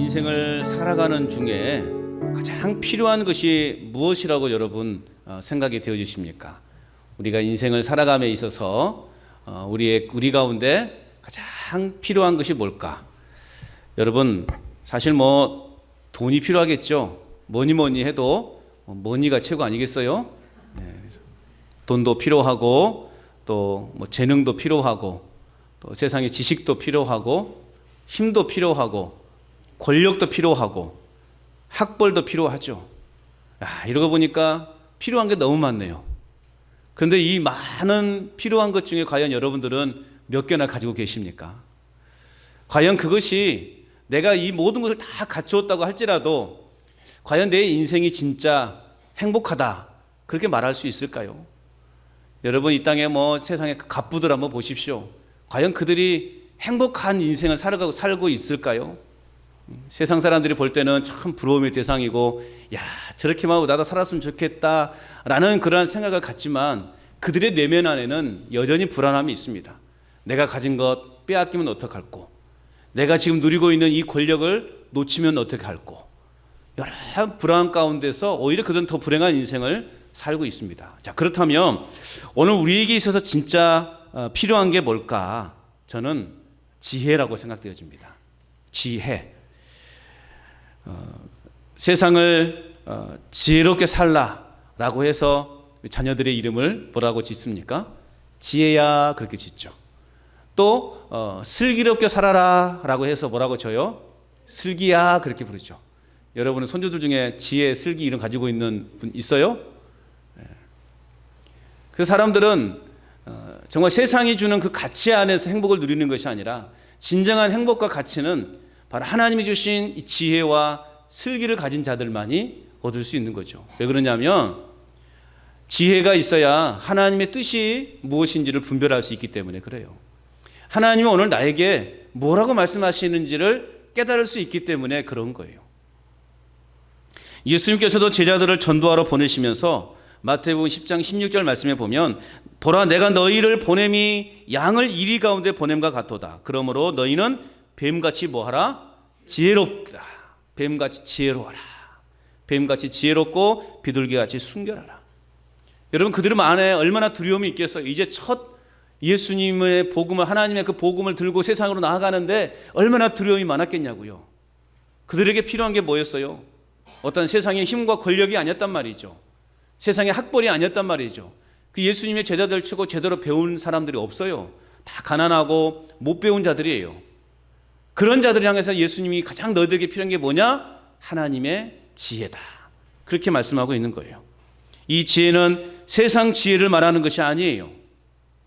인생을 살아가는 중에 가장 필요한 것이 무엇이라고 여러분 생각이 되어지십니까? 우리가 인생을 살아감에 있어서 우리 가운데 가장 필요한 것이 뭘까? 여러분 사실 돈이 필요하겠죠. 뭐니 해도 머니가 최고 아니겠어요? 돈도 필요하고 또 재능도 필요하고 또 세상의 지식도 필요하고 힘도 필요하고 권력도 필요하고 학벌도 필요하죠. 이러고 보니까 필요한 게 너무 많네요. 그런데 이 많은 필요한 것 중에 과연 여러분들은 몇 개나 가지고 계십니까? 과연 그것이 내가 이 모든 것을 다 갖추었다고 할지라도 과연 내 인생이 진짜 행복하다 그렇게 말할 수 있을까요? 여러분 이 땅에 세상에 갑부들 한번 보십시오. 과연 그들이 행복한 인생을 살고 있을까요? 세상 사람들이 볼 때는 참 부러움의 대상이고 저렇게만 하고 나도 살았으면 좋겠다 라는 그런 생각을 갖지만 그들의 내면 안에는 여전히 불안함이 있습니다. 내가 가진 것 빼앗기면 어떡할꼬, 내가 지금 누리고 있는 이 권력을 놓치면 어떡할꼬, 여러 불안 가운데서 오히려 그들은 더 불행한 인생을 살고 있습니다. 자, 그렇다면 오늘 우리에게 있어서 진짜 필요한 게 뭘까? 저는 지혜라고 생각되어집니다. 지혜. 세상을 지혜롭게 살라라고 해서 자녀들의 이름을 뭐라고 짓습니까? 지혜야 그렇게 짓죠. 또 슬기롭게 살아라라고 해서 뭐라고 져요? 슬기야 그렇게 부르죠. 여러분은 손주들 중에 지혜, 슬기 이름 가지고 있는 분 있어요? 그 사람들은 정말 세상이 주는 그 가치 안에서 행복을 누리는 것이 아니라 진정한 행복과 가치는 바로 하나님이 주신 이 지혜와 슬기를 가진 자들만이 얻을 수 있는 거죠. 왜 그러냐면 지혜가 있어야 하나님의 뜻이 무엇인지를 분별할 수 있기 때문에 그래요. 하나님이 오늘 나에게 뭐라고 말씀하시는지를 깨달을 수 있기 때문에 그런 거예요. 예수님께서도 제자들을 전도하러 보내시면서 마태복음 10장 16절 말씀에 보면 보라 내가 너희를 보냄이 양을 이리 가운데 보냄과 같도다. 그러므로 너희는 뱀같이 뭐하라? 지혜롭다. 뱀같이 지혜로워라. 뱀같이 지혜롭고 비둘기같이 순결하라. 여러분 그들 안에 얼마나 두려움이 있겠어요. 이제 첫 예수님의 복음을, 하나님의 그 복음을 들고 세상으로 나아가는데 얼마나 두려움이 많았겠냐고요. 그들에게 필요한 게 뭐였어요? 어떤 세상의 힘과 권력이 아니었단 말이죠. 세상의 학벌이 아니었단 말이죠. 그 예수님의 제자들 치고 제대로 배운 사람들이 없어요. 다 가난하고 못 배운 자들이에요. 그런 자들을 향해서 예수님이 가장 너희들에게 필요한 게 뭐냐? 하나님의 지혜다. 그렇게 말씀하고 있는 거예요. 이 지혜는 세상 지혜를 말하는 것이 아니에요.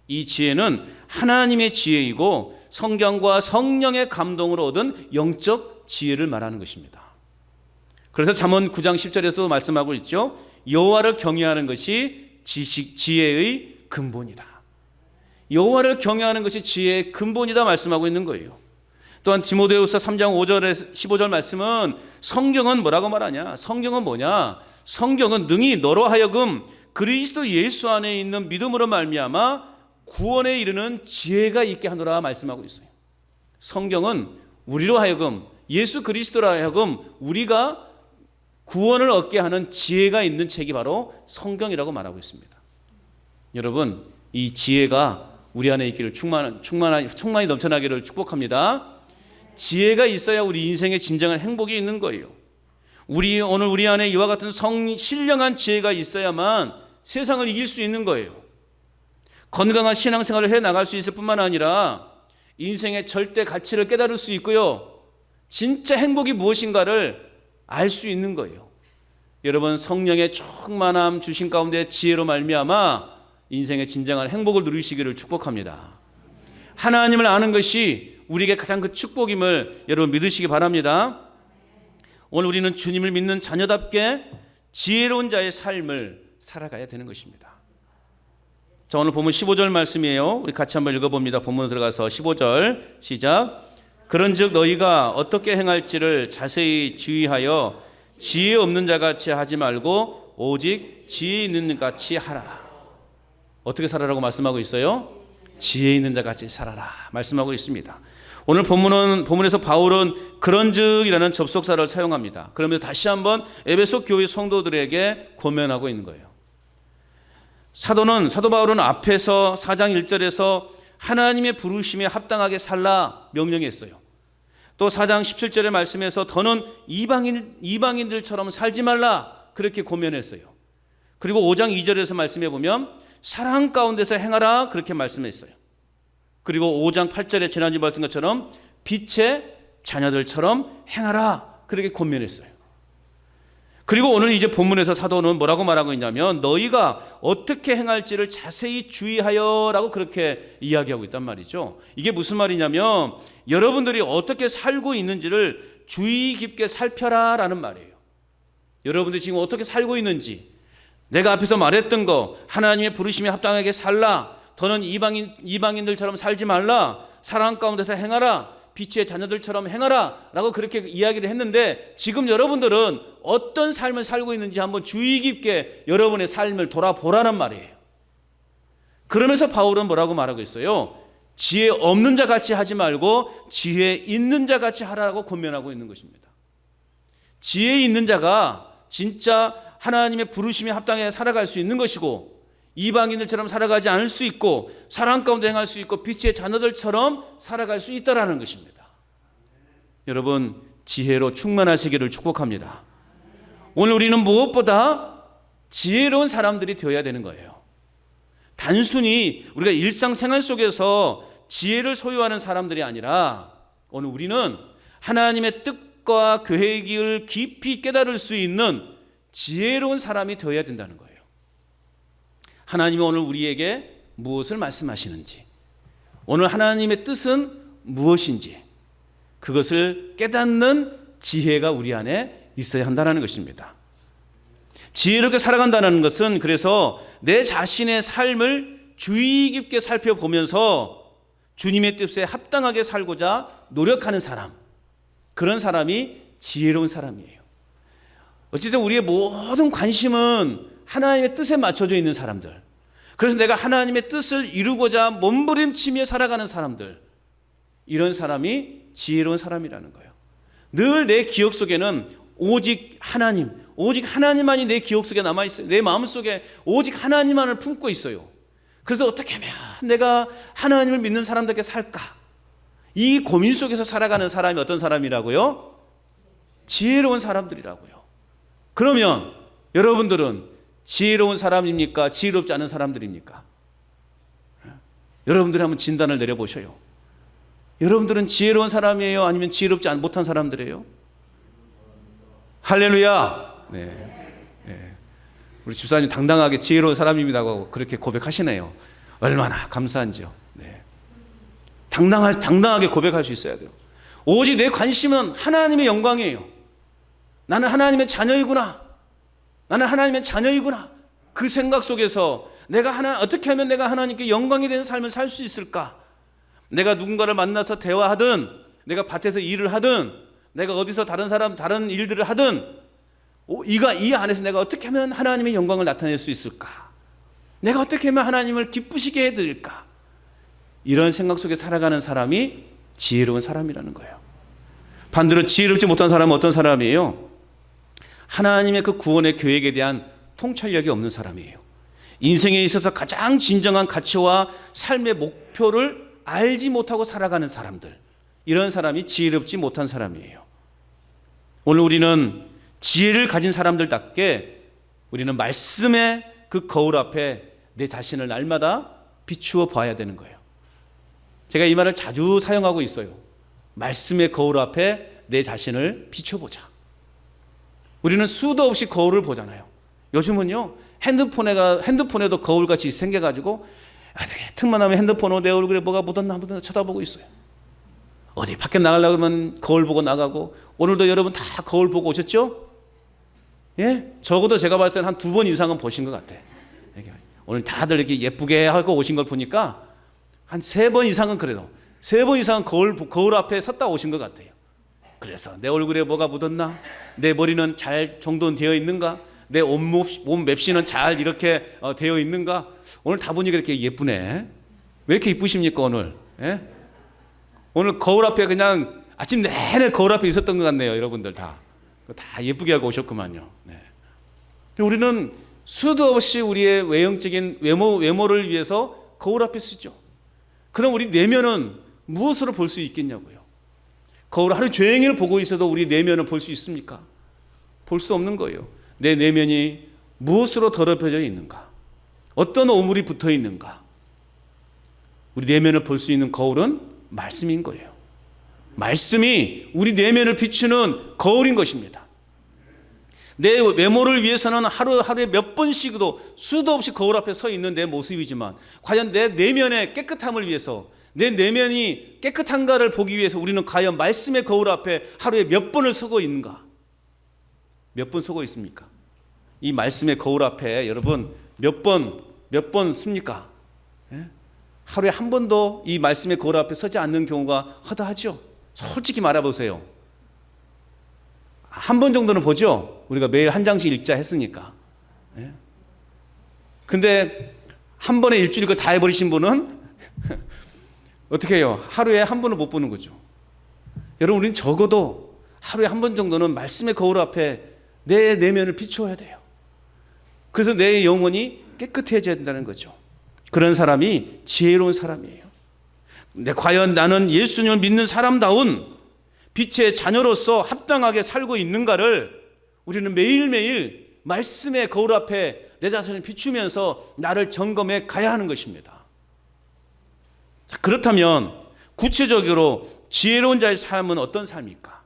이 지혜는 하나님의 지혜이고 성경과 성령의 감동으로 얻은 영적 지혜를 말하는 것입니다. 그래서 잠언 9장 10절에서도 말씀하고 있죠. 여호와를 경외하는 것이 지혜의 근본이다. 여호와를 경외하는 것이 지혜의 근본이다 말씀하고 있는 거예요. 또한 디모데후서 3장 5절에 15절 말씀은 성경은 뭐라고 말하냐? 성경은 뭐냐? 성경은 능히 너로 하여금 그리스도 예수 안에 있는 믿음으로 말미암아 구원에 이르는 지혜가 있게 하노라 말씀하고 있어요. 성경은 우리로 하여금 예수 그리스도로 하여금 우리가 구원을 얻게 하는 지혜가 있는 책이 바로 성경이라고 말하고 있습니다. 여러분 이 지혜가 우리 안에 있기를 충만히 넘쳐나기를 축복합니다. 지혜가 있어야 우리 인생의 진정한 행복이 있는 거예요. 오늘 우리 안에 이와 같은 신령한 지혜가 있어야만 세상을 이길 수 있는 거예요. 건강한 신앙생활을 해나갈 수 있을 뿐만 아니라 인생의 절대 가치를 깨달을 수 있고요. 진짜 행복이 무엇인가를 알 수 있는 거예요. 여러분 성령의 충만함 주신 가운데 지혜로 말미암아 인생의 진정한 행복을 누리시기를 축복합니다. 하나님을 아는 것이 우리에게 가장 그 축복임을 여러분 믿으시기 바랍니다. 오늘 우리는 주님을 믿는 자녀답게 지혜로운 자의 삶을 살아가야 되는 것입니다. 자, 오늘 본문 15절 말씀이에요. 우리 같이 한번 읽어봅니다. 본문 들어가서 15절 시작. 그런즉 너희가 어떻게 행할지를 자세히 주의하여 지혜 없는 자같이 하지 말고 오직 지혜 있는 자같이 하라. 어떻게 살아라고 말씀하고 있어요? 지혜 있는 자같이 살아라 말씀하고 있습니다. 오늘 본문에서 바울은 그런즉이라는 접속사를 사용합니다. 그러면서 다시 한번 에베소 교회 성도들에게 권면하고 있는 거예요. 사도 바울은 앞에서 4장 1절에서 하나님의 부르심에 합당하게 살라 명령했어요. 또 4장 17절의 말씀에서 더는 이방인들처럼 살지 말라 그렇게 권면했어요. 그리고 5장 2절에서 말씀해 보면 사랑 가운데서 행하라 그렇게 말씀했어요. 그리고 5장 8절에 지난주 봤던 것처럼 빛의 자녀들처럼 행하라 그렇게 권면했어요. 그리고 오늘 이제 본문에서 사도는 뭐라고 말하고 있냐면 너희가 어떻게 행할지를 자세히 주의하여라고 그렇게 이야기하고 있단 말이죠. 이게 무슨 말이냐면 여러분들이 어떻게 살고 있는지를 주의 깊게 살펴라라는 말이에요. 여러분들이 지금 어떻게 살고 있는지, 내가 앞에서 말했던 거, 하나님의 부르심에 합당하게 살라, 더는 이방인들처럼 살지 말라, 사랑 가운데서 행하라, 빛의 자녀들처럼 행하라 라고 그렇게 이야기를 했는데 지금 여러분들은 어떤 삶을 살고 있는지 한번 주의 깊게 여러분의 삶을 돌아보라는 말이에요. 그러면서 바울은 뭐라고 말하고 있어요? 지혜 없는 자 같이 하지 말고 지혜 있는 자 같이 하라고 권면하고 있는 것입니다. 지혜 있는 자가 진짜 하나님의 부르심에 합당해 살아갈 수 있는 것이고, 이방인들처럼 살아가지 않을 수 있고, 사랑 가운데 행할 수 있고, 빛의 자녀들처럼 살아갈 수 있다라는 것입니다. 여러분, 지혜로 충만하시기를 축복합니다. 오늘 우리는 무엇보다 지혜로운 사람들이 되어야 되는 거예요. 단순히 우리가 일상생활 속에서 지혜를 소유하는 사람들이 아니라 오늘 우리는 하나님의 뜻과 계획을 깊이 깨달을 수 있는 지혜로운 사람이 되어야 된다는 거예요. 하나님이 오늘 우리에게 무엇을 말씀하시는지, 오늘 하나님의 뜻은 무엇인지 그것을 깨닫는 지혜가 우리 안에 있어야 한다는 것입니다. 지혜롭게 살아간다는 것은 그래서 내 자신의 삶을 주의 깊게 살펴보면서 주님의 뜻에 합당하게 살고자 노력하는 사람, 그런 사람이 지혜로운 사람이에요. 어쨌든 우리의 모든 관심은 하나님의 뜻에 맞춰져 있는 사람들, 그래서 내가 하나님의 뜻을 이루고자 몸부림치며 살아가는 사람들, 이런 사람이 지혜로운 사람이라는 거예요. 늘 내 기억 속에는 오직 하나님만이 내 기억 속에 남아있어요. 내 마음속에 오직 하나님만을 품고 있어요. 그래서 어떻게 하면 내가 하나님을 믿는 사람답게 살까? 이 고민 속에서 살아가는 사람이 어떤 사람이라고요? 지혜로운 사람들이라고요. 그러면 여러분들은 지혜로운 사람입니까? 지혜롭지 않은 사람들입니까? 여러분들이 한번 진단을 내려보셔요. 여러분들은 지혜로운 사람이에요? 아니면 지혜롭지 못한 사람들이에요? 할렐루야. 네. 우리 집사님 당당하게 지혜로운 사람입니다고 그렇게 고백하시네요. 얼마나 감사한지요. 네. 당당하게 고백할 수 있어야 돼요. 오직 내 관심은 하나님의 영광이에요. 나는 하나님의 자녀이구나. 그 생각 속에서 어떻게 하면 내가 하나님께 영광이 되는 삶을 살 수 있을까? 내가 누군가를 만나서 대화하든, 내가 밭에서 일을 하든, 내가 어디서 다른 일들을 하든, 이 안에서 내가 어떻게 하면 하나님의 영광을 나타낼 수 있을까? 내가 어떻게 하면 하나님을 기쁘시게 해드릴까? 이런 생각 속에 살아가는 사람이 지혜로운 사람이라는 거예요. 반대로 지혜롭지 못한 사람은 어떤 사람이에요? 하나님의 그 구원의 계획에 대한 통찰력이 없는 사람이에요. 인생에 있어서 가장 진정한 가치와 삶의 목표를 알지 못하고 살아가는 사람들, 이런 사람이 지혜롭지 못한 사람이에요. 오늘 우리는 지혜를 가진 사람들답게 우리는 말씀의 그 거울 앞에 내 자신을 날마다 비추어 봐야 되는 거예요. 제가 이 말을 자주 사용하고 있어요. 말씀의 거울 앞에 내 자신을 비춰보자. 우리는 수도 없이 거울을 보잖아요. 요즘은요, 핸드폰에도 거울같이 생겨가지고 틈만 하면 핸드폰으로 내 얼굴에 뭐가 묻었나 쳐다보고 있어요. 어디 밖에 나가려고 하면 거울 보고 나가고, 오늘도 여러분 다 거울 보고 오셨죠? 예? 적어도 제가 봤을 때는 한 2번 이상은 보신 것 같아. 오늘 다들 이렇게 예쁘게 하고 오신 걸 보니까 한 3번 이상은 그래도 3번 이상은 거울 앞에 섰다 오신 것 같아요. 그래서 내 얼굴에 뭐가 묻었나? 내 머리는 잘 정돈되어 있는가? 내 몸 맵시는 잘 이렇게 되어 있는가? 오늘 다 보니까 이렇게 예쁘네. 왜 이렇게 이쁘십니까 오늘? 예? 오늘 거울 앞에 그냥 아침 내내 거울 앞에 있었던 것 같네요. 여러분들 다 예쁘게 하고 오셨구만요. 네. 우리는 수도 없이 우리의 외형적인 외모를 위해서 거울 앞에 쓰죠. 그럼 우리 내면은 무엇으로 볼 수 있겠냐고요. 거울 하루 종일 보고 있어도 우리 내면을 볼 수 있습니까? 볼 수 없는 거예요. 내 내면이 무엇으로 더럽혀져 있는가? 어떤 오물이 붙어 있는가? 우리 내면을 볼 수 있는 거울은 말씀인 거예요. 말씀이 우리 내면을 비추는 거울인 것입니다. 내 외모를 위해서는 하루에 몇 번씩도 수도 없이 거울 앞에 서 있는 내 모습이지만 과연 내 내면의 깨끗함을 위해서 내 내면이 깨끗한가를 보기 위해서 우리는 과연 말씀의 거울 앞에 하루에 몇 번을 서고 있는가? 몇 번 서고 있습니까? 이 말씀의 거울 앞에 여러분 몇 번 씁니까? 예? 하루에 한 번도 이 말씀의 거울 앞에 서지 않는 경우가 허다하죠. 솔직히 말해보세요. 한 번 정도는 보죠. 우리가 매일 한 장씩 읽자 했으니까. 예? 근데 한 번에 일주일 거 다 해버리신 분은 어떻게 해요? 하루에 한 번을 못 보는 거죠. 여러분, 우리는 적어도 하루에 한 번 정도는 말씀의 거울 앞에 내 내면을 비추어야 돼요. 그래서 내 영혼이 깨끗해져야 된다는 거죠. 그런 사람이 지혜로운 사람이에요. 근데 과연 나는 예수님을 믿는 사람다운 빛의 자녀로서 합당하게 살고 있는가를 우리는 매일매일 말씀의 거울 앞에 내 자신을 비추면서 나를 점검해 가야 하는 것입니다. 그렇다면 구체적으로 지혜로운 자의 삶은 어떤 삶일까?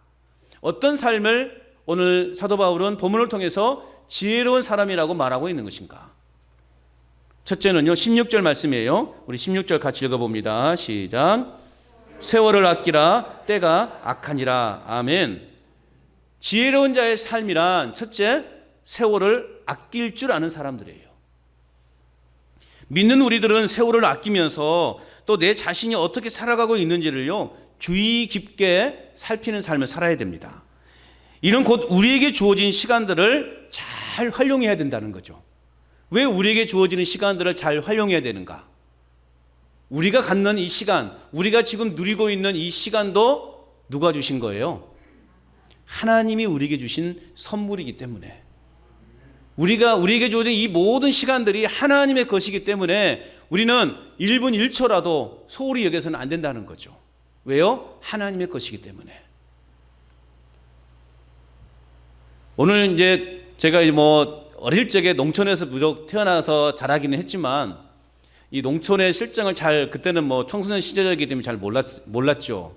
어떤 삶을 오늘 사도 바울은 본문을 통해서 지혜로운 사람이라고 말하고 있는 것인가? 첫째는요, 16절 말씀이에요. 우리 16절 같이 읽어봅니다. 시작. 세월을 아끼라 때가 악하니라. 아멘. 지혜로운 자의 삶이란 첫째, 세월을 아낄 줄 아는 사람들이에요. 믿는 우리들은 세월을 아끼면서 또 내 자신이 어떻게 살아가고 있는지를요, 주의 깊게 살피는 삶을 살아야 됩니다. 이는 곧 우리에게 주어진 시간들을 잘 활용해야 된다는 거죠. 왜 우리에게 주어지는 시간들을 잘 활용해야 되는가? 우리가 갖는 이 시간, 우리가 지금 누리고 있는 이 시간도 누가 주신 거예요? 하나님이 우리에게 주신 선물이기 때문에, 우리에게 주어진 이 모든 시간들이 하나님의 것이기 때문에 우리는 1분 1초라도 소홀히 여겨서는 안 된다는 거죠. 왜요? 하나님의 것이기 때문에. 오늘 이제 제가 어릴 적에 농촌에서 무척 태어나서 자라기는 했지만 이 농촌의 실정을 그때는 청소년 시절이기 때문에 잘 몰랐죠.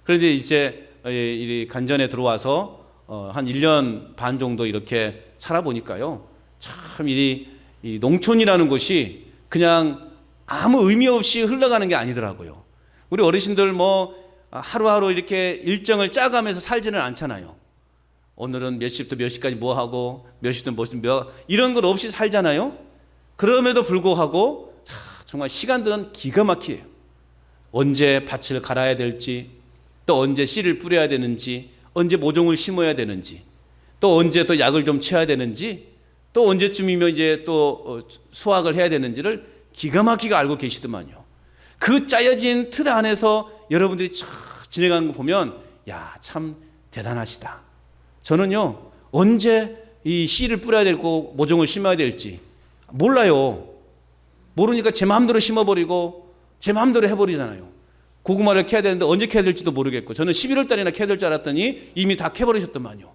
그런데 이제 이 간전에 들어와서 한 1년 반 정도 이렇게 살아보니까요, 참 이 농촌이라는 곳이 그냥 아무 의미 없이 흘러가는 게 아니더라고요. 우리 어르신들 하루하루 이렇게 일정을 짜가면서 살지는 않잖아요. 오늘은 몇 시부터 몇 시까지 뭐 하고 몇 시부터 이런 것 없이 살잖아요. 그럼에도 불구하고 정말 시간들은 기가 막히에요. 언제 밭을 갈아야 될지, 또 언제 씨를 뿌려야 되는지, 언제 모종을 심어야 되는지, 또 언제 또 약을 좀 쳐야 되는지, 또 언제쯤이면 이제 또 수확을 해야 되는지를 기가 막히게 알고 계시더만요. 그 짜여진 틀 안에서 여러분들이 진행하는 거 보면 참 대단하시다. 저는요, 언제 이 씨를 뿌려야 되고 모종을 심어야 될지 몰라요. 모르니까 제 마음대로 심어버리고 제 마음대로 해버리잖아요. 고구마를 캐야 되는데 언제 캐야 될지도 모르겠고, 저는 11월 달이나 캐야 될 줄 알았더니 이미 다 캐버리셨더만요.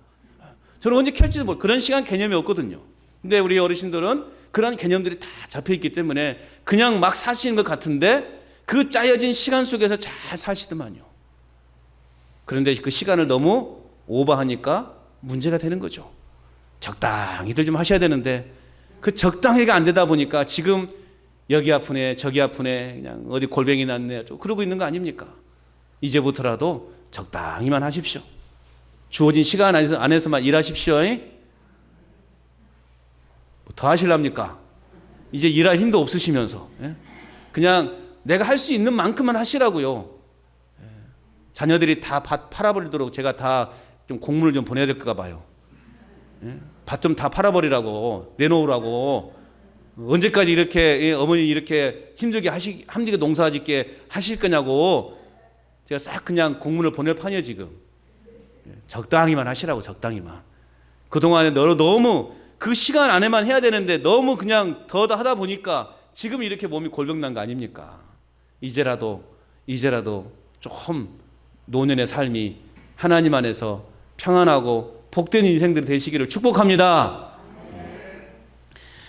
저는 언제 캘지도 모르고 그런 시간 개념이 없거든요. 근데 우리 어르신들은 그런 개념들이 다 잡혀있기 때문에 그냥 막 사시는 것 같은데 그 짜여진 시간 속에서 잘 사시더만요. 그런데 그 시간을 너무 오버하니까 문제가 되는 거죠. 적당히들 좀 하셔야 되는데 그 적당히가 안 되다 보니까 지금 여기 아프네 저기 아프네 그냥 어디 골병이 났네 그러고 있는 거 아닙니까? 이제부터라도 적당히만 하십시오. 주어진 시간 안에서만 일하십시오. 더 하실랍니까? 이제 일할 힘도 없으시면서 그냥 내가 할 수 있는 만큼만 하시라고요. 자녀들이 다 밭 팔아버리도록 제가 다 좀 공문을 좀 보내야 될까 봐요. 밭 좀 다 팔아버리라고, 내놓으라고. 언제까지 이렇게 어머니 이렇게 힘들게 농사짓게 하실 거냐고 제가 싹 그냥 공문을 보낼 판이에요 지금. 적당히만 하시라고, 적당히만. 그동안에 너무 그 시간 안에만 해야 되는데 너무 그냥 더 하다 보니까 지금 이렇게 몸이 골병난 거 아닙니까? 이제라도 좀 노년의 삶이 하나님 안에서 평안하고 복된 인생들이 되시기를 축복합니다.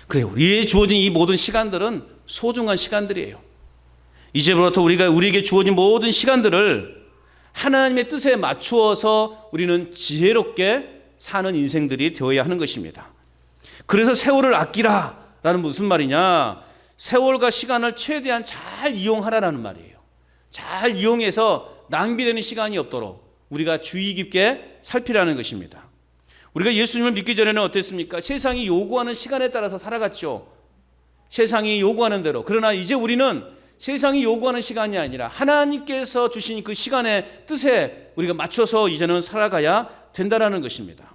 그래요. 우리에게 주어진 이 모든 시간들은 소중한 시간들이에요. 이제부터 우리에게 주어진 모든 시간들을 하나님의 뜻에 맞추어서 우리는 지혜롭게 사는 인생들이 되어야 하는 것입니다. 그래서 세월을 아끼라라는 무슨 말이냐? 세월과 시간을 최대한 잘 이용하라라는 말이에요. 잘 이용해서 낭비되는 시간이 없도록 우리가 주의 깊게 살피라는 것입니다. 우리가 예수님을 믿기 전에는 어땠습니까? 세상이 요구하는 시간에 따라서 살아갔죠. 세상이 요구하는 대로. 그러나 이제 우리는 세상이 요구하는 시간이 아니라 하나님께서 주신 그 시간의 뜻에 우리가 맞춰서 이제는 살아가야 된다는 것입니다.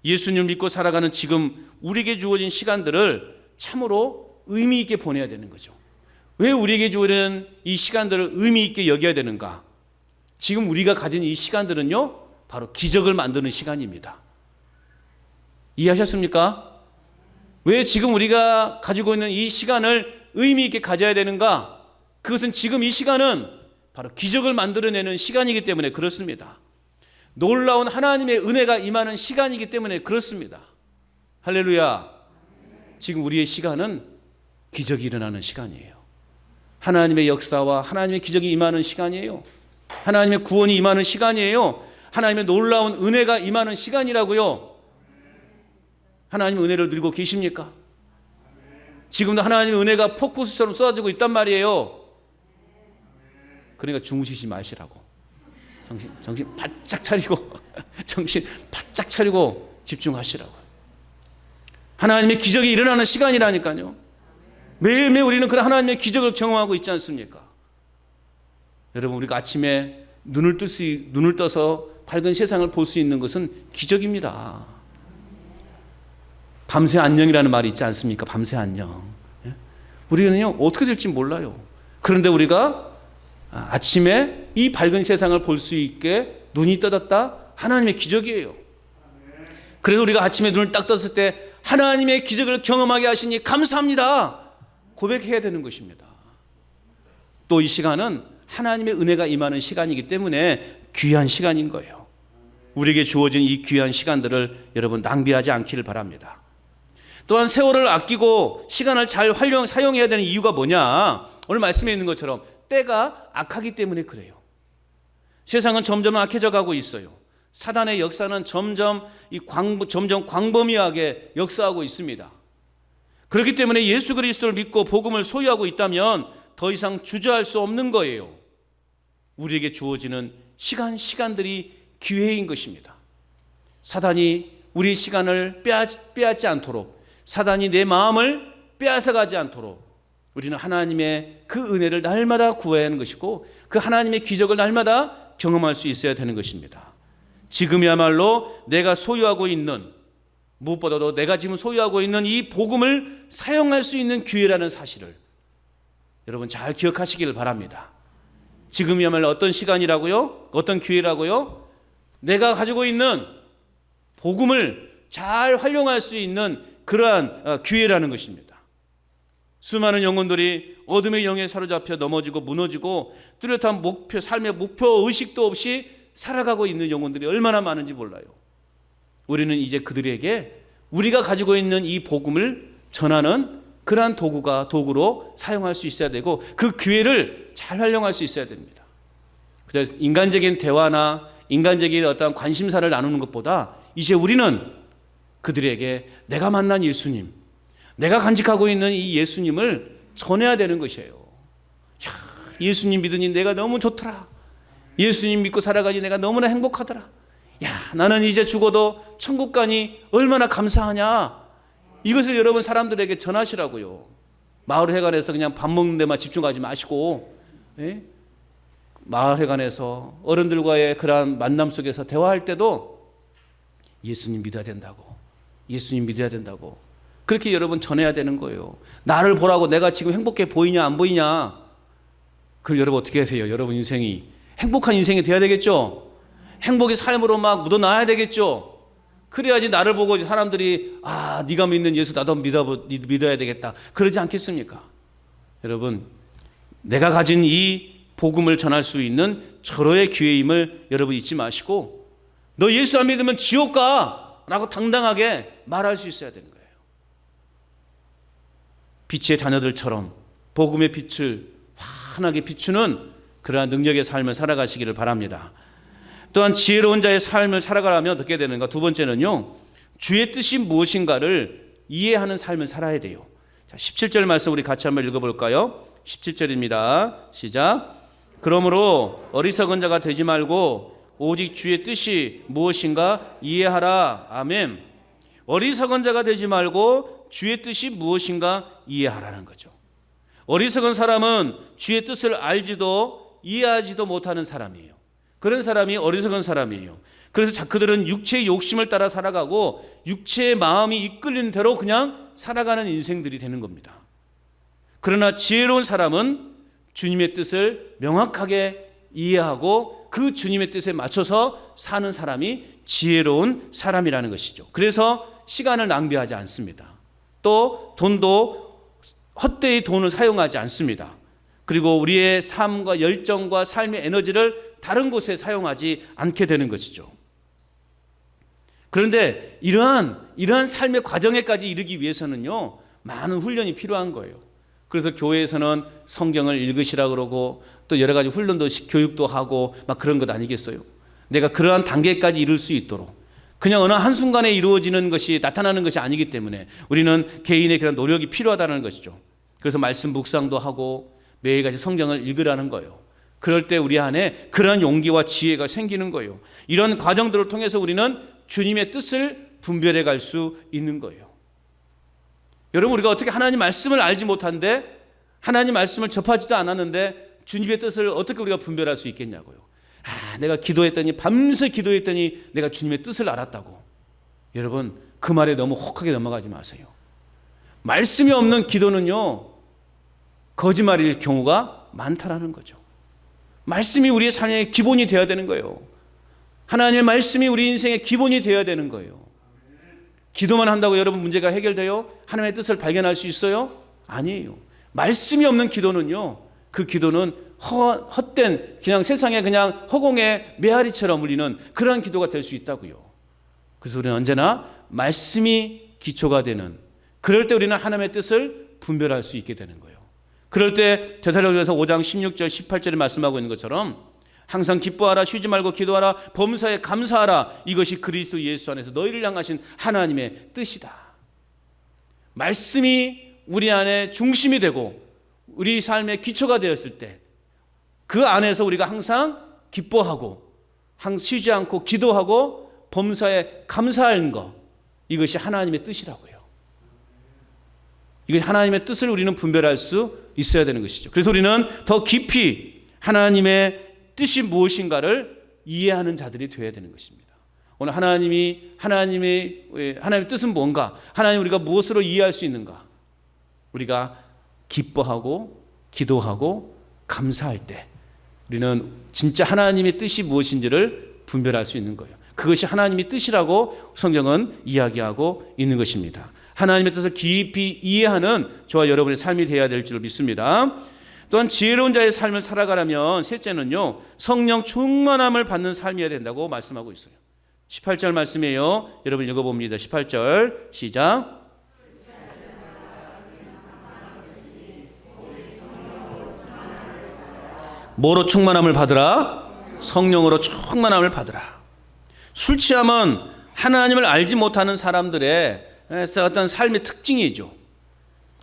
예수님을 믿고 살아가는 지금 우리에게 주어진 시간들을 참으로 의미 있게 보내야 되는 거죠. 왜 우리에게 주어진 이 시간들을 의미 있게 여겨야 되는가? 지금 우리가 가진 이 시간들은요, 바로 기적을 만드는 시간입니다. 이해하셨습니까? 왜 지금 우리가 가지고 있는 이 시간을 의미 있게 가져야 되는가? 그것은 지금 이 시간은 바로 기적을 만들어내는 시간이기 때문에 그렇습니다. 놀라운 하나님의 은혜가 임하는 시간이기 때문에 그렇습니다. 할렐루야. 지금 우리의 시간은 기적이 일어나는 시간이에요. 하나님의 역사와 하나님의 기적이 임하는 시간이에요. 하나님의 구원이 임하는 시간이에요. 하나님의 놀라운 은혜가 임하는 시간이라고요. 하나님의 은혜를 누리고 계십니까? 지금도 하나님의 은혜가 폭포수처럼 쏟아지고 있단 말이에요. 그러니까 주무시지 마시라고. 정신 바짝 차리고 정신 바짝 차리고 집중하시라고. 하나님의 기적이 일어나는 시간이라니까요. 매일매일 우리는 그런 하나님의 기적을 경험하고 있지 않습니까? 여러분, 우리가 아침에 눈을 떠서 밝은 세상을 볼 수 있는 것은 기적입니다. 밤새 안녕이라는 말이 있지 않습니까? 밤새 안녕. 우리는요, 어떻게 될지 몰라요. 그런데 우리가 아침에 이 밝은 세상을 볼 수 있게 눈이 떠졌다? 하나님의 기적이에요. 그래서 우리가 아침에 눈을 딱 떴을 때 하나님의 기적을 경험하게 하시니 감사합니다. 고백해야 되는 것입니다. 또 이 시간은 하나님의 은혜가 임하는 시간이기 때문에 귀한 시간인 거예요. 우리에게 주어진 이 귀한 시간들을 여러분 낭비하지 않기를 바랍니다. 또한 세월을 아끼고 시간을 잘 사용해야 되는 이유가 뭐냐? 오늘 말씀에 있는 것처럼 때가 악하기 때문에 그래요. 세상은 점점 악해져 가고 있어요. 사단의 역사는 점점 광범위하게 역사하고 있습니다. 그렇기 때문에 예수 그리스도를 믿고 복음을 소유하고 있다면 더 이상 주저할 수 없는 거예요. 우리에게 주어지는 시간들이 기회인 것입니다. 사단이 우리의 시간을 빼앗지 않도록, 사단이 내 마음을 빼앗아가지 않도록 우리는 하나님의 그 은혜를 날마다 구해야 하는 것이고 그 하나님의 기적을 날마다 경험할 수 있어야 되는 것입니다. 지금이야말로 내가 소유하고 있는, 무엇보다도 내가 지금 소유하고 있는 이 복음을 사용할 수 있는 기회라는 사실을 여러분 잘 기억하시기를 바랍니다. 지금이야말로 어떤 시간이라고요? 어떤 기회라고요? 내가 가지고 있는 복음을 잘 활용할 수 있는 그러한 기회라는 것입니다. 수많은 영혼들이 어둠의 영에 사로잡혀 넘어지고 무너지고 뚜렷한 삶의 목표 의식도 없이 살아가고 있는 영혼들이 얼마나 많은지 몰라요. 우리는 이제 그들에게 우리가 가지고 있는 이 복음을 전하는 그러한 도구로 사용할 수 있어야 되고 그 기회를 잘 활용할 수 있어야 됩니다. 그래서 인간적인 대화나 인간적인 어떤 관심사를 나누는 것보다 이제 우리는 그들에게 내가 만난 예수님, 내가 간직하고 있는 이 예수님을 전해야 되는 것이에요. 야, 예수님 믿으니 내가 너무 좋더라. 예수님 믿고 살아가니 내가 너무나 행복하더라. 야, 나는 이제 죽어도 천국 가니 얼마나 감사하냐. 이것을 여러분 사람들에게 전하시라고요. 마을회관에서 그냥 밥 먹는 데만 집중하지 마시고, 예? 마을회관에서 어른들과의 그러한 만남 속에서 대화할 때도 예수님 믿어야 된다고, 예수님 믿어야 된다고 그렇게 여러분 전해야 되는 거예요. 나를 보라고 내가 지금 행복해 보이냐 안 보이냐. 그럼 여러분 어떻게 하세요? 여러분 인생이 행복한 인생이 돼야 되겠죠. 행복의 삶으로 막 묻어놔야 되겠죠. 그래야지 나를 보고 사람들이 네가 믿는 예수 나도 믿어야 되겠다 그러지 않겠습니까? 여러분, 내가 가진 이 복음을 전할 수 있는 절호의 기회임을 여러분 잊지 마시고, 너 예수 안 믿으면 지옥 가 라고 당당하게 말할 수 있어야 되는 거예요. 빛의 자녀들처럼 복음의 빛을 환하게 비추는 그러한 능력의 삶을 살아가시기를 바랍니다. 또한 지혜로운 자의 삶을 살아가려면 어떻게 되는가? 두 번째는요, 주의 뜻이 무엇인가를 이해하는 삶을 살아야 돼요. 자, 17절 말씀 우리 같이 한번 읽어볼까요? 17절입니다. 시작. 그러므로 어리석은 자가 되지 말고 오직 주의 뜻이 무엇인가 이해하라. 아멘. 어리석은 자가 되지 말고 주의 뜻이 무엇인가 이해하라는 거죠. 어리석은 사람은 주의 뜻을 알지도 이해하지도 못하는 사람이에요. 그런 사람이 어리석은 사람이에요. 그래서 그들은 육체의 욕심을 따라 살아가고 육체의 마음이 이끌리는 대로 그냥 살아가는 인생들이 되는 겁니다. 그러나 지혜로운 사람은 주님의 뜻을 명확하게 이해하고 그 주님의 뜻에 맞춰서 사는 사람이 지혜로운 사람이라는 것이죠. 그래서 시간을 낭비하지 않습니다. 또 돈도 헛되이 돈을 사용하지 않습니다. 그리고 우리의 삶과 열정과 삶의 에너지를 다른 곳에 사용하지 않게 되는 것이죠. 그런데 이러한 삶의 과정에까지 이르기 위해서는요, 많은 훈련이 필요한 거예요. 그래서 교회에서는 성경을 읽으시라 그러고 또 여러 가지 훈련도 교육도 하고 막 그런 것 아니겠어요? 내가 그러한 단계까지 이룰 수 있도록 그냥 어느 한순간에 이루어지는 것이 나타나는 것이 아니기 때문에 우리는 개인의 그런 노력이 필요하다는 것이죠. 그래서 말씀 묵상도 하고 매일같이 성경을 읽으라는 거예요. 그럴 때 우리 안에 그러한 용기와 지혜가 생기는 거예요. 이런 과정들을 통해서 우리는 주님의 뜻을 분별해 갈 수 있는 거예요. 여러분, 우리가 어떻게 하나님 말씀을 알지 못한데, 하나님 말씀을 접하지도 않았는데 주님의 뜻을 어떻게 우리가 분별할 수 있겠냐고요. 내가 기도했더니 밤새 기도했더니 내가 주님의 뜻을 알았다고. 여러분, 그 말에 너무 혹하게 넘어가지 마세요. 말씀이 없는 기도는요, 거짓말일 경우가 많다라는 거죠. 말씀이 우리의 삶의 기본이 되어야 되는 거예요. 하나님의 말씀이 우리 인생의 기본이 되어야 되는 거예요. 기도만 한다고 여러분 문제가 해결돼요? 하나님의 뜻을 발견할 수 있어요? 아니에요. 말씀이 없는 기도는요, 그 기도는 헛된 그냥 세상에 그냥 허공의 메아리처럼 울리는 그러한 기도가 될 수 있다고요. 그래서 우리는 언제나 말씀이 기초가 되는, 그럴 때 우리는 하나님의 뜻을 분별할 수 있게 되는 거예요. 그럴 때 데살로니가서 5장 16절 18절에 말씀하고 있는 것처럼 항상 기뻐하라, 쉬지 말고 기도하라, 범사에 감사하라, 이것이 그리스도 예수 안에서 너희를 향하신 하나님의 뜻이다. 말씀이 우리 안에 중심이 되고 우리 삶의 기초가 되었을 때 그 안에서 우리가 항상 기뻐하고 쉬지 않고 기도하고 범사에 감사하는 것, 이것이 하나님의 뜻이라고요. 이거 하나님의 뜻을 우리는 분별할 수 있어야 되는 것이죠. 그래서 우리는 더 깊이 하나님의 뜻이 무엇인가를 이해하는 자들이 되어야 되는 것입니다. 오늘 하나님의 뜻은 뭔가, 하나님 우리가 무엇으로 이해할 수 있는가, 우리가 기뻐하고 기도하고 감사할 때 우리는 진짜 하나님의 뜻이 무엇인지를 분별할 수 있는 거예요. 그것이 하나님의 뜻이라고 성경은 이야기하고 있는 것입니다. 하나님의 뜻을 깊이 이해하는 저와 여러분의 삶이 되어야 될 줄 믿습니다. 또한 지혜로운 자의 삶을 살아가려면 셋째는요, 성령 충만함을 받는 삶이어야 된다고 말씀하고 있어요. 18절 말씀이에요. 여러분 읽어봅니다. 18절 시작. 뭐로 충만함을 받으라? 성령으로 충만함을 받으라. 술 취함은 하나님을 알지 못하는 사람들의 어떤 삶의 특징이죠.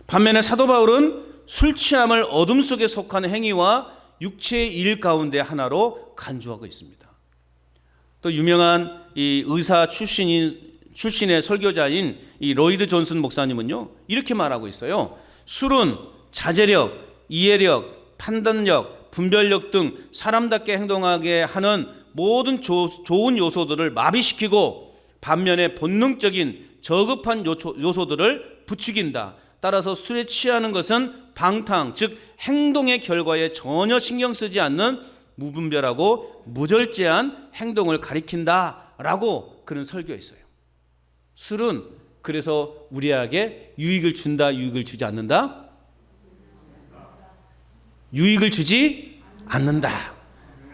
반면에 사도 바울은 술 취함을 어둠 속에 속한 행위와 육체의 일 가운데 하나로 간주하고 있습니다. 또 유명한 이 의사 출신의 설교자인 이 로이드 존슨 목사님은요, 이렇게 말하고 있어요. 술은 자제력, 이해력, 판단력, 분별력 등 사람답게 행동하게 하는 모든 좋은 요소들을 마비시키고 반면에 본능적인 저급한 요소들을 부추긴다. 따라서 술에 취하는 것은 방탕, 즉 행동의 결과에 전혀 신경 쓰지 않는 무분별하고 무절제한 행동을 가리킨다라고 그는 설교했어요. 술은 그래서 우리에게 유익을 준다, 유익을 주지 않는다? 유익을 주지 않는다.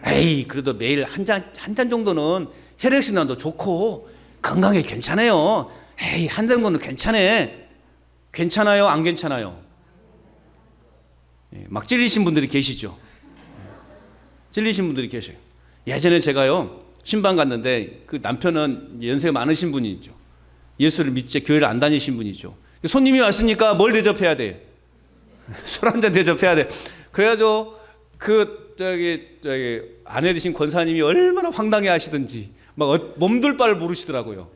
에이, 그래도 매일 한 잔 정도는 혈액순환도 좋고 건강에 괜찮아요. 에이, 한 잔 정도는 괜찮아. 괜찮아요? 안 괜찮아요? 막 찔리신 분들이 계시죠. 찔리신 분들이 계셔요. 예전에 제가요 신방 갔는데 그 남편은 연세가 많으신 분이죠. 예수를 믿지 교회를 안 다니신 분이죠. 손님이 왔으니까 뭘 대접해야 돼? 술 한 잔 대접해야 돼. 그래가지고 저기 아내 되신 권사님이 얼마나 황당해 하시든지 막 몸둘 바를 모르시더라고요.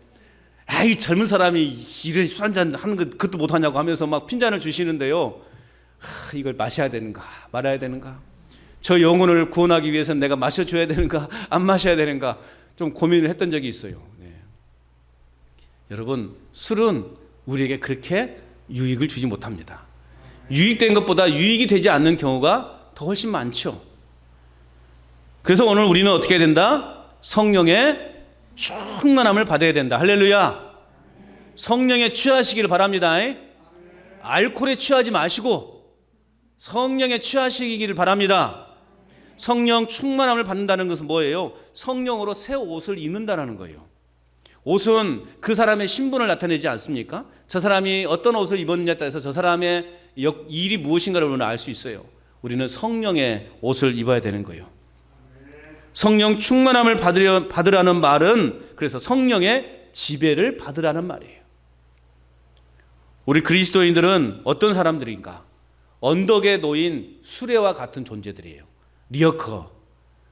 아이, 젊은 사람이 이런 술 한 잔 하는 거 그것도 못하냐고 하면서 막 핀잔을 주시는데요. 이걸 마셔야 되는가 말아야 되는가, 저 영혼을 구원하기 위해서는 내가 마셔줘야 되는가 안 마셔야 되는가 좀 고민을 했던 적이 있어요. 네. 여러분, 술은 우리에게 그렇게 유익을 주지 못합니다. 유익된 것보다 유익이 되지 않는 경우가 더 훨씬 많죠. 그래서 오늘 우리는 어떻게 해야 된다? 성령의 충만함을 받아야 된다. 할렐루야. 성령에 취하시기를 바랍니다. 알코올에 취하지 마시고 성령에 취하시기를 바랍니다. 성령 충만함을 받는다는 것은 뭐예요? 성령으로 새 옷을 입는다는 거예요. 옷은 그 사람의 신분을 나타내지 않습니까? 저 사람이 어떤 옷을 입었느냐에 따라서 저 사람의 일이 무엇인가를 우리는 알 수 있어요. 우리는 성령의 옷을 입어야 되는 거예요. 성령 충만함을 받으라는 말은 그래서 성령의 지배를 받으라는 말이에요. 우리 그리스도인들은 어떤 사람들인가? 언덕에 놓인 수레와 같은 존재들이에요. 리어커,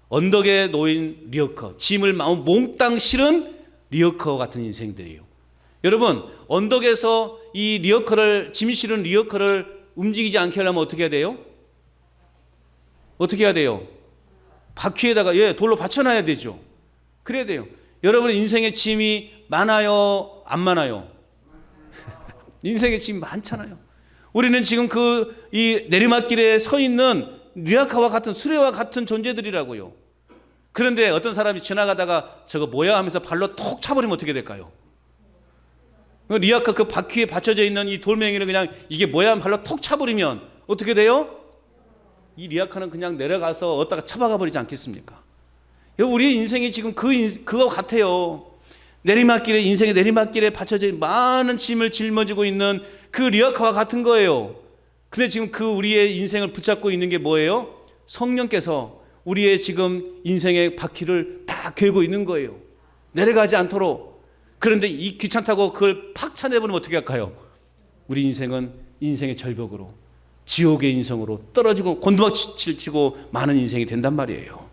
언덕에 놓인 리어커, 짐을 몽땅 실은 리어커 같은 인생들이에요. 여러분, 언덕에서 이 리어커를, 짐 실은 리어커를 움직이지 않게 하려면 어떻게 해야 돼요? 어떻게 해야 돼요? 바퀴에다가 돌로 받쳐놔야 되죠. 그래야 돼요. 여러분의 인생의 짐이 많아요, 안 많아요? 인생의 짐이 많잖아요. 우리는 지금 이 내리막길에 서 있는 리아카와 같은 수레와 같은 존재들이라고요. 그런데 어떤 사람이 지나가다가 저거 뭐야 하면서 발로 톡 차버리면 어떻게 될까요? 리아카 그 바퀴에 받쳐져 있는 이 돌멩이를 그냥 이게 뭐야 하면 발로 톡 차버리면 어떻게 돼요? 이 리아카는 그냥 내려가서 어디다가 처박아 버리지 않겠습니까? 우리의 인생이 지금 그거 같아요. 인생의 내리막길에 받쳐져 있는 많은 짐을 짊어지고 있는 그 리아카와 같은 거예요. 근데 지금 우리의 인생을 붙잡고 있는 게 뭐예요? 성령께서 우리의 지금 인생의 바퀴를 딱 괴고 있는 거예요. 내려가지 않도록. 그런데 이 귀찮다고 그걸 팍 차내버리면 어떻게 할까요? 우리 인생은 인생의 절벽으로, 지옥의 인생으로 떨어지고 곤두박질 치고 많은 인생이 된단 말이에요.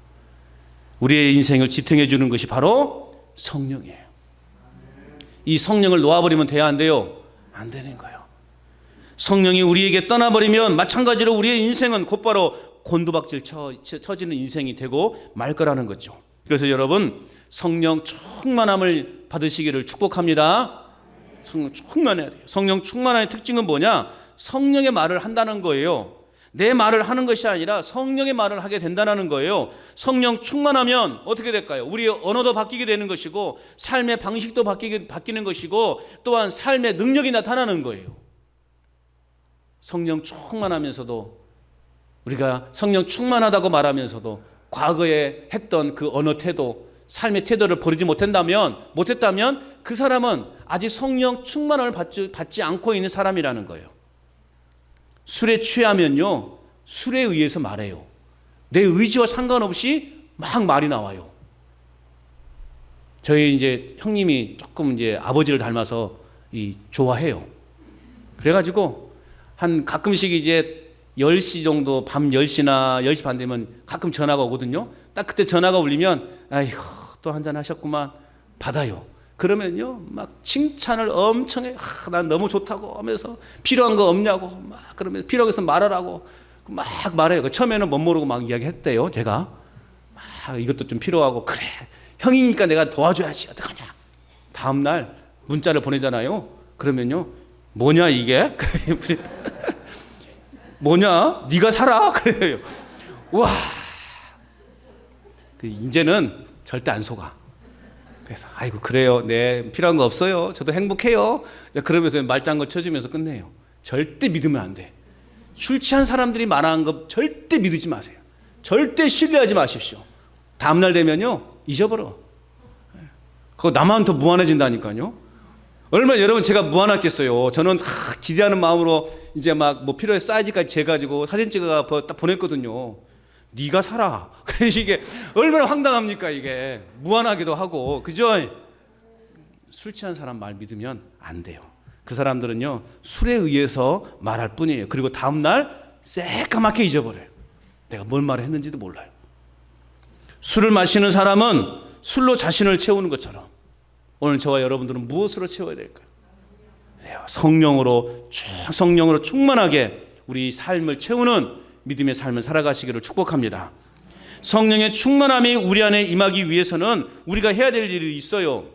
우리의 인생을 지탱해 주는 것이 바로 성령이에요. 이 성령을 놓아버리면 돼야 안 돼요? 안 되는 거예요. 성령이 우리에게 떠나버리면 마찬가지로 우리의 인생은 곧바로 곤두박질 쳐지는 인생이 되고 말 거라는 거죠. 그래서 여러분, 성령 충만함을 받으시기를 축복합니다. 성령 충만해야 돼요. 성령 충만함의 특징은 뭐냐? 성령의 말을 한다는 거예요. 내 말을 하는 것이 아니라 성령의 말을 하게 된다는 거예요. 성령 충만하면 어떻게 될까요? 우리의 언어도 바뀌게 되는 것이고 삶의 방식도 바뀌는 것이고 또한 삶의 능력이 나타나는 거예요. 성령 충만하면서도 우리가 성령 충만하다고 말하면서도 과거에 했던 그 언어 태도, 삶의 태도를 버리지 못했다면 그 사람은 아직 성령 충만함을 받지 않고 있는 사람이라는 거예요. 술에 취하면요, 술에 의해서 말해요. 내 의지와 상관없이 막 말이 나와요. 저희 이제 형님이 조금 이제 아버지를 닮아서 좋아해요. 그래가지고 가끔씩 이제 10시 정도, 밤 10시나 10시 반 되면 가끔 전화가 오거든요. 딱 그때 전화가 울리면, 아이고, 또 한잔 하셨구만. 받아요. 그러면요, 막 칭찬을 엄청 해. 난 너무 좋다고 하면서 필요한 거 없냐고 막 그러면 필요한 것은 말하라고 막 말해요. 처음에는 못 모르고 막 이야기했대요. 제가 막 이것도 좀 필요하고, 그래 형이니까 내가 도와줘야지, 어떡하냐. 다음날 문자를 보내잖아요. 그러면요, 뭐냐 이게? 뭐냐? 네가 사라. 그래요. 와, 이제는 절대 안 속아. 그래서 아이고 그래요. 네 필요한 거 없어요. 저도 행복해요. 그러면서 말장구 쳐주면서 끝내요. 절대 믿으면 안 돼. 술 취한 사람들이 말하는 거 절대 믿지 마세요. 절대 신뢰하지 마십시오. 다음날 되면요 잊어버려. 그거 나만 더 무한해진다니까요. 얼마나 여러분 제가 무한하겠어요. 저는 기대하는 마음으로 이제 막 뭐 필요해 사이즈까지 재가지고 사진 찍어가 딱 보냈거든요. 네가 살아. 그래서 이게 얼마나 황당합니까 이게. 무한하기도 하고 그죠? 술 취한 사람 말 믿으면 안 돼요. 그 사람들은요 술에 의해서 말할 뿐이에요. 그리고 다음날 새까맣게 잊어버려요. 내가 뭘 말했는지도 몰라요. 술을 마시는 사람은 술로 자신을 채우는 것처럼 오늘 저와 여러분들은 무엇으로 채워야 될까요? 성령으로 충만하게 우리 삶을 채우는 믿음의 삶을 살아가시기를 축복합니다. 성령의 충만함이 우리 안에 임하기 위해서는 우리가 해야 될 일이 있어요.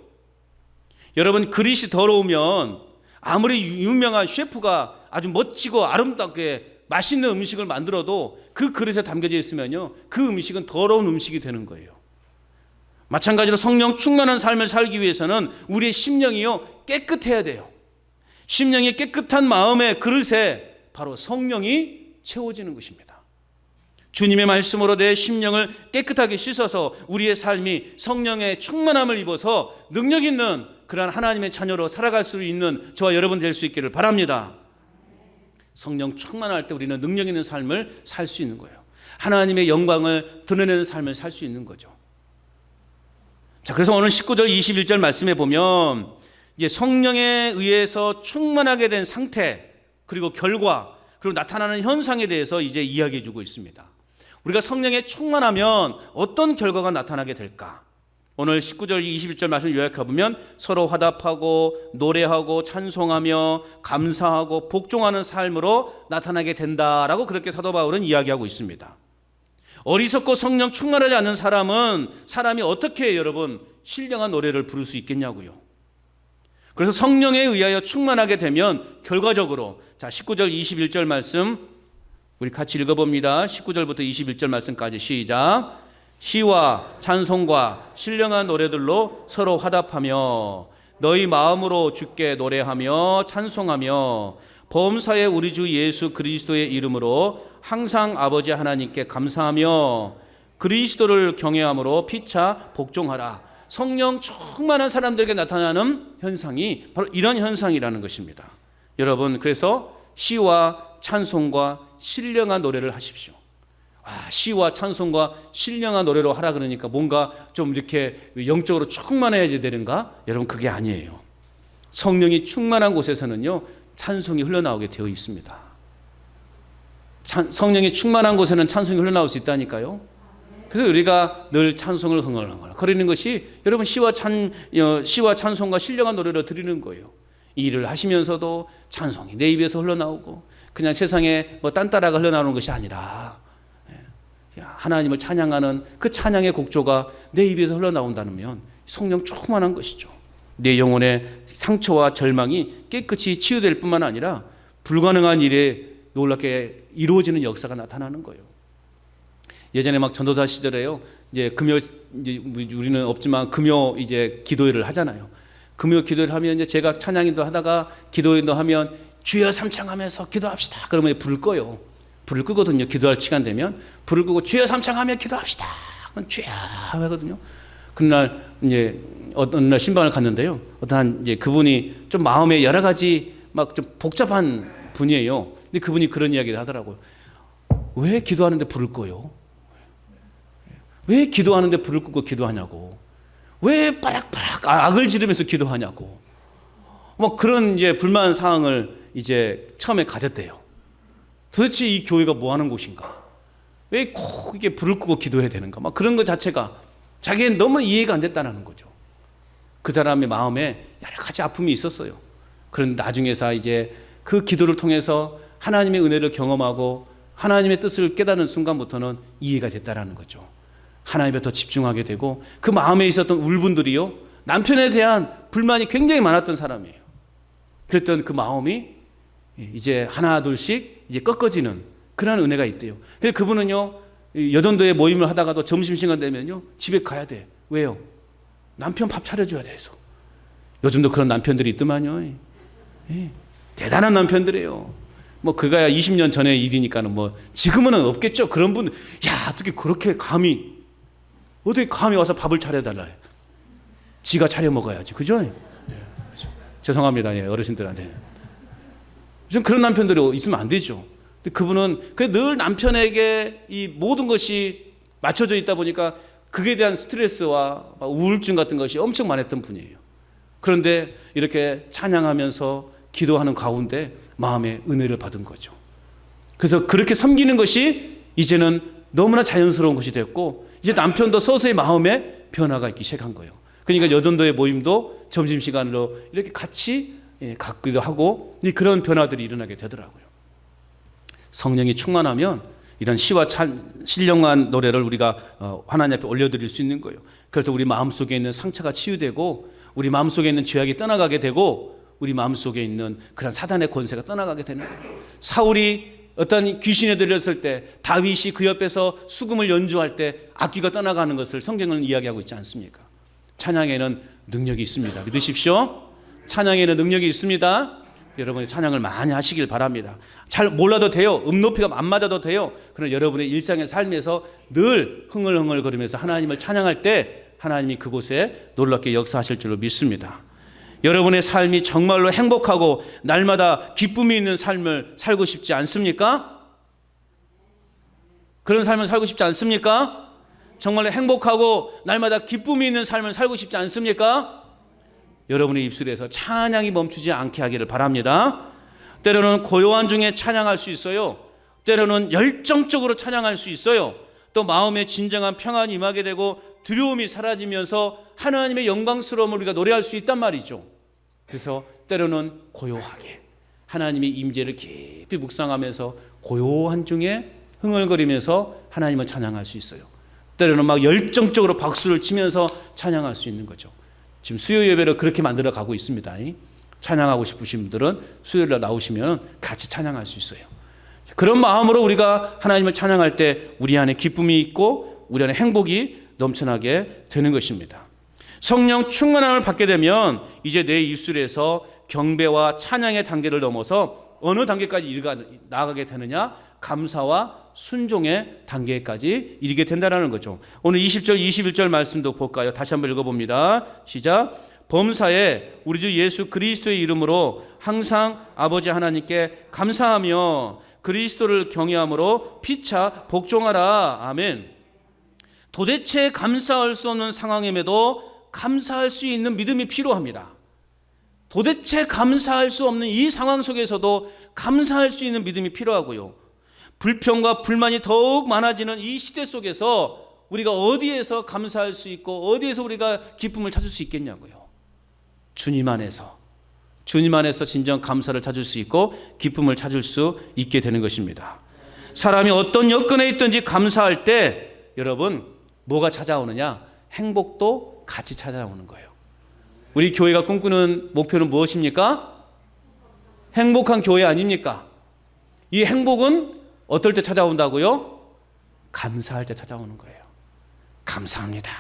여러분 그릇이 더러우면 아무리 유명한 셰프가 아주 멋지고 아름답게 맛있는 음식을 만들어도 그 그릇에 담겨져 있으면요 그 음식은 더러운 음식이 되는 거예요. 마찬가지로 성령 충만한 삶을 살기 위해서는 우리의 심령이요 깨끗해야 돼요. 심령이 깨끗한 마음의 그릇에 바로 성령이 채워지는 것입니다. 주님의 말씀으로 내 심령을 깨끗하게 씻어서 우리의 삶이 성령의 충만함을 입어서 능력 있는 그러한 하나님의 자녀로 살아갈 수 있는 저와 여러분 될 수 있기를 바랍니다. 성령 충만할 때 우리는 능력 있는 삶을 살 수 있는 거예요. 하나님의 영광을 드러내는 삶을 살 수 있는 거죠. 자, 그래서 오늘 19절 21절 말씀에 보면 이제 성령에 의해서 충만하게 된 상태 그리고 결과 그리고 나타나는 현상에 대해서 이제 이야기해 주고 있습니다. 우리가 성령에 충만하면 어떤 결과가 나타나게 될까? 오늘 19절 21절 말씀 요약해보면 서로 화답하고 노래하고 찬송하며 감사하고 복종하는 삶으로 나타나게 된다라고 그렇게 사도 바울은 이야기하고 있습니다. 어리석고 성령 충만하지 않는 사람은 사람이 어떻게 여러분 신령한 노래를 부를 수 있겠냐고요. 그래서 성령에 의하여 충만하게 되면 결과적으로 자 19절 21절 말씀 우리 같이 읽어봅니다. 19절부터 21절 말씀까지 시작. 시와 찬송과 신령한 노래들로 서로 화답하며 너희 마음으로 주께 노래하며 찬송하며 범사의 우리 주 예수 그리스도의 이름으로 항상 아버지 하나님께 감사하며 그리스도를 경외함으로 피차 복종하라. 성령 충만한 사람들에게 나타나는 현상이 바로 이런 현상이라는 것입니다. 여러분 그래서 시와 찬송과 신령한 노래를 하십시오. 시와 찬송과 신령한 노래로 하라 그러니까 뭔가 좀 이렇게 영적으로 충만해야 되는가? 여러분 그게 아니에요. 성령이 충만한 곳에서는요 찬송이 흘러나오게 되어 있습니다. 성령이 충만한 곳에는 찬송이 흘러나올 수 있다니까요. 그래서 우리가 늘 찬송을 흥얼흥얼 거리는 것이 여러분 시와 찬송과 신령한 노래로 드리는 거예요. 이 일을 하시면서도 찬송이 내 입에서 흘러나오고 그냥 세상에 뭐 딴따라가 흘러나오는 것이 아니라 하나님을 찬양하는 그 찬양의 곡조가 내 입에서 흘러나온다면 성령 충만한 것이죠. 내 영혼의 상처와 절망이 깨끗이 치유될 뿐만 아니라 불가능한 일에 놀랍게 이루어지는 역사가 나타나는 거예요. 예전에 막 전도사 시절에요. 이제 금요 이제 우리는 없지만 금요 이제 기도회를 하잖아요. 금요 기도회를 하면 이제 제가 찬양인도 하다가 기도인도 하면 주여 삼창하면서 기도합시다. 그러면 불을 꺼요. 불을 끄거든요. 기도할 시간 되면 불을 끄고 주여 삼창하며 기도합시다. 그럼 주여 하거든요. 그날 이제 어떤 날 신방을 갔는데요. 어떤 이제 그분이 좀 마음에 여러 가지 막 좀 복잡한 분이에요. 근데 그분이 그런 이야기를 하더라고요. 왜 기도하는데 불을 꺼요? 왜 기도하는데 불을 끄고 기도하냐고. 왜 빠락빠락 악을 지르면서 기도하냐고. 뭐 그런 이제 불만 사항을 이제 처음에 가졌대요. 도대체 이 교회가 뭐 하는 곳인가? 왜 꼭 이게 불을 끄고 기도해야 되는가? 막 그런 것 자체가 자기는 너무 이해가 안 됐다는 거죠. 그 사람의 마음에 여러 가지 아픔이 있었어요. 그런데 나중에서 이제 그 기도를 통해서 하나님의 은혜를 경험하고 하나님의 뜻을 깨닫는 순간부터는 이해가 됐다는 거죠. 하나님에 더 집중하게 되고 그 마음에 있었던 울분들이요. 남편에 대한 불만이 굉장히 많았던 사람이에요. 그랬던 그 마음이 이제 하나 둘씩 이제 꺾어지는 그런 은혜가 있대요. 그래서 그분은요 여전도에 모임을 하다가도 점심시간 되면요 집에 가야 돼. 왜요? 남편 밥 차려줘야 돼서. 요즘도 그런 남편들이 있더만요. 예. 대단한 남편들이에요. 뭐 그거야 20년 전의 일이니까는 뭐 지금은 없겠죠. 그런 분, 야 어떻게 그렇게 감히 와서 밥을 차려달라 해. 지가 차려 먹어야지, 그죠? 네. 그렇죠. 죄송합니다, 예, 어르신들한테. 좀 그런 남편들이 있으면 안 되죠. 근데 그분은 늘 남편에게 이 모든 것이 맞춰져 있다 보니까 그에 대한 스트레스와 우울증 같은 것이 엄청 많았던 분이에요. 그런데 이렇게 찬양하면서 기도하는 가운데 마음의 은혜를 받은 거죠. 그래서 그렇게 섬기는 것이 이제는 너무나 자연스러운 것이 됐고, 이제 남편도 서서히 마음에 변화가 있기 시작한 거예요. 그러니까 여전도의 모임도 점심시간으로 이렇게 같이 갖기도 하고, 그런 변화들이 일어나게 되더라고요. 성령이 충만하면 이런 시와 신령한 노래를 우리가 하나님 앞에 올려드릴 수 있는 거예요. 그래서 우리 마음속에 있는 상처가 치유되고, 우리 마음속에 있는 죄악이 떠나가게 되고, 우리 마음속에 있는 그런 사단의 권세가 떠나가게 되는 거예요. 사울이 어떤 귀신에 들렸을 때 다윗이 그 옆에서 수금을 연주할 때 악기가 떠나가는 것을 성경은 이야기하고 있지 않습니까? 찬양에는 능력이 있습니다. 믿으십시오. 찬양에는 능력이 있습니다. 여러분이 찬양을 많이 하시길 바랍니다. 잘 몰라도 돼요. 높이가 안 맞아도 돼요. 그러나 여러분의 일상의 삶에서 늘 흥얼흥얼 거리면서 하나님을 찬양할 때 하나님이 그곳에 놀랍게 역사하실 줄로 믿습니다. 여러분의 삶이 정말로 행복하고 날마다 기쁨이 있는 삶을 살고 싶지 않습니까? 그런 삶을 살고 싶지 않습니까? 정말로 행복하고 날마다 기쁨이 있는 삶을 살고 싶지 않습니까? 여러분의 입술에서 찬양이 멈추지 않게 하기를 바랍니다. 때로는 고요한 중에 찬양할 수 있어요. 때로는 열정적으로 찬양할 수 있어요. 또 마음에 진정한 평안이 임하게 되고 두려움이 사라지면서 하나님의 영광스러움을 우리가 노래할 수 있단 말이죠. 그래서 때로는 고요하게 하나님의 임재를 깊이 묵상하면서 고요한 중에 흥얼거리면서 하나님을 찬양할 수 있어요. 때로는 막 열정적으로 박수를 치면서 찬양할 수 있는 거죠. 지금 수요 예배를 그렇게 만들어 가고 있습니다. 찬양하고 싶으신 분들은 수요일에 나오시면 같이 찬양할 수 있어요. 그런 마음으로 우리가 하나님을 찬양할 때 우리 안에 기쁨이 있고 우리 안에 행복이 넘쳐나게 되는 것입니다. 성령 충만함을 받게 되면 이제 내 입술에서 경배와 찬양의 단계를 넘어서 어느 단계까지 나아가게 되느냐? 감사와 순종의 단계까지 이르게 된다는 거죠. 오늘 20절 21절 말씀도 볼까요? 다시 한번 읽어봅니다. 시작. 범사에 우리 주 예수 그리스도의 이름으로 항상 아버지 하나님께 감사하며 그리스도를 경외함으로 피차 복종하라. 아멘. 도대체 감사할 수 없는 상황임에도 감사할 수 있는 믿음이 필요합니다. 도대체 감사할 수 없는 이 상황 속에서도 감사할 수 있는 믿음이 필요하고요. 불평과 불만이 더욱 많아지는 이 시대 속에서 우리가 어디에서 감사할 수 있고 어디에서 우리가 기쁨을 찾을 수 있겠냐고요. 주님 안에서 진정 감사를 찾을 수 있고 기쁨을 찾을 수 있게 되는 것입니다. 사람이 어떤 여건에 있든지 감사할 때 여러분 뭐가 찾아오느냐? 행복도 같이 찾아오는 거예요. 우리 교회가 꿈꾸는 목표는 무엇입니까? 행복한 교회 아닙니까? 이 행복은 어떨 때 찾아온다고요? 감사할 때 찾아오는 거예요. 감사합니다.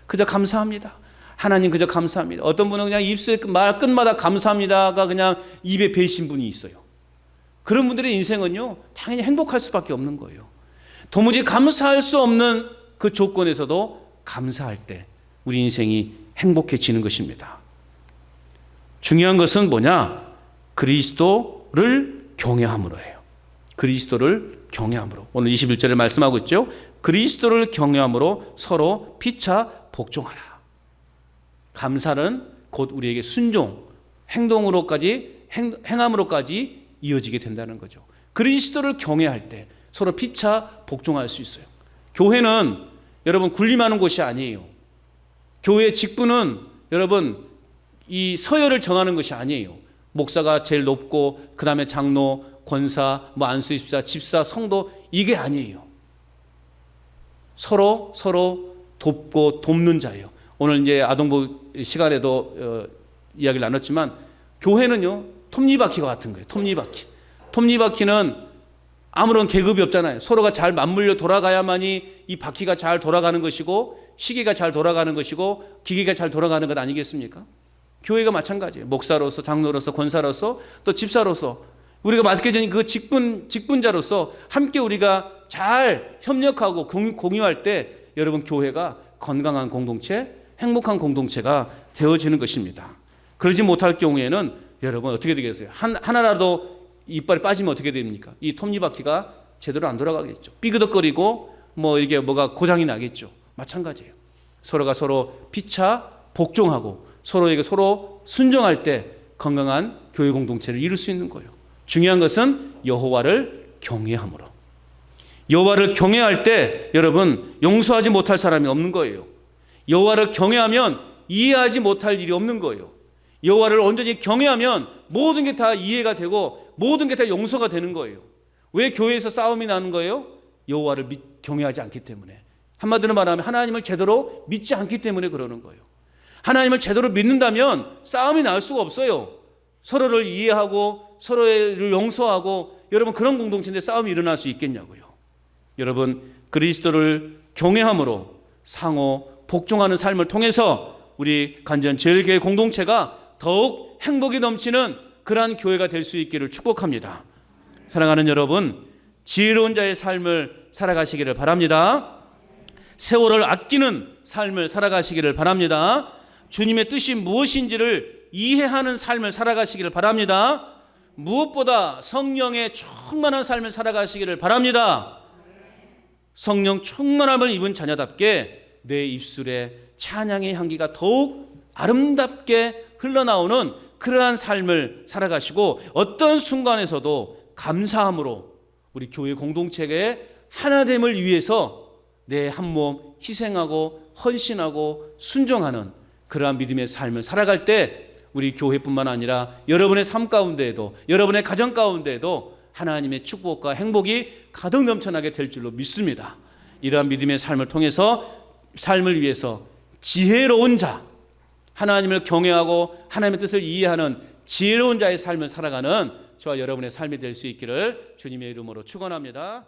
그저 감사합니다. 하나님 그저 감사합니다. 어떤 분은 그냥 입술 말 끝마다 감사합니다가 그냥 입에 배신 분이 있어요. 그런 분들의 인생은요 당연히 행복할 수밖에 없는 거예요. 도무지 감사할 수 없는 그 조건에서도 감사할 때 우리 인생이 행복해지는 것입니다. 중요한 것은 뭐냐? 그리스도를 경외함으로 해요. 그리스도를 경외함으로. 오늘 21절에 말씀하고 있죠. 그리스도를 경외함으로 서로 피차 복종하라. 감사는 곧 우리에게 순종, 행함으로까지 이어지게 된다는 거죠. 그리스도를 경외할 때 서로 피차 복종할 수 있어요. 교회는 여러분 군림하는 곳이 아니에요. 교회의 직분은 여러분 이 서열을 정하는 것이 아니에요. 목사가 제일 높고 그 다음에 장로, 권사, 안수집사, 집사, 성도 이게 아니에요. 서로 돕고 돕는 자예요. 오늘 이제 아동부 시간에도 이야기를 나눴지만 교회는요 톱니바퀴와 같은 거예요. 톱니바퀴는 아무런 계급이 없잖아요. 서로가 잘 맞물려 돌아가야만이 이 바퀴가 잘 돌아가는 것이고 시계가 잘 돌아가는 것이고 기계가 잘 돌아가는 것 아니겠습니까? 교회가 마찬가지예요. 목사로서, 장로로서, 권사로서, 또 집사로서 우리가 맡겨진 그 직분자로서 함께 우리가 잘 협력하고 공유할 때 여러분 교회가 건강한 공동체, 행복한 공동체가 되어지는 것입니다. 그러지 못할 경우에는 여러분 어떻게 되겠어요? 하나라도 이빨이 빠지면 어떻게 됩니까? 이 톱니바퀴가 제대로 안 돌아가겠죠. 삐그덕거리고 이게 뭐가 고장이 나겠죠. 마찬가지예요. 서로가 서로 피차 복종하고 서로에게 서로 순종할 때 건강한 교회 공동체를 이룰 수 있는 거예요. 중요한 것은 여호와를 경외함으로. 여호와를 경외할 때 여러분 용서하지 못할 사람이 없는 거예요. 여호와를 경외하면 이해하지 못할 일이 없는 거예요. 여호와를 온전히 경외하면 모든 게 다 이해가 되고 모든 게 다 용서가 되는 거예요. 왜 교회에서 싸움이 나는 거예요? 여호와를 경외하지 않기 때문에. 한마디로 말하면 하나님을 제대로 믿지 않기 때문에 그러는 거예요. 하나님을 제대로 믿는다면 싸움이 날 수가 없어요. 서로를 이해하고 서로를 용서하고 여러분 그런 공동체인데 싸움이 일어날 수 있겠냐고요. 여러분 그리스도를 경외함으로 상호 복종하는 삶을 통해서 우리 간전 제일교회 공동체가 더욱 행복이 넘치는 그러한 교회가 될 수 있기를 축복합니다. 사랑하는 여러분, 지혜로운 자의 삶을 살아가시기를 바랍니다. 세월을 아끼는 삶을 살아가시기를 바랍니다. 주님의 뜻이 무엇인지를 이해하는 삶을 살아가시기를 바랍니다. 무엇보다 성령의 충만한 삶을 살아가시기를 바랍니다. 성령 충만함을 입은 자녀답게 내 입술에 찬양의 향기가 더욱 아름답게 흘러나오는 그러한 삶을 살아가시고 어떤 순간에서도 감사함으로 우리 교회 공동체의 하나됨을 위해서 내 한 몸 희생하고 헌신하고 순종하는 그러한 믿음의 삶을 살아갈 때 우리 교회뿐만 아니라 여러분의 삶 가운데에도 여러분의 가정 가운데에도 하나님의 축복과 행복이 가득 넘쳐나게 될 줄로 믿습니다. 이러한 믿음의 삶을 통해서 삶을 위해서 지혜로운 자, 하나님을 경외하고 하나님의 뜻을 이해하는 지혜로운 자의 삶을 살아가는 저와 여러분의 삶이 될 수 있기를 주님의 이름으로 축원합니다.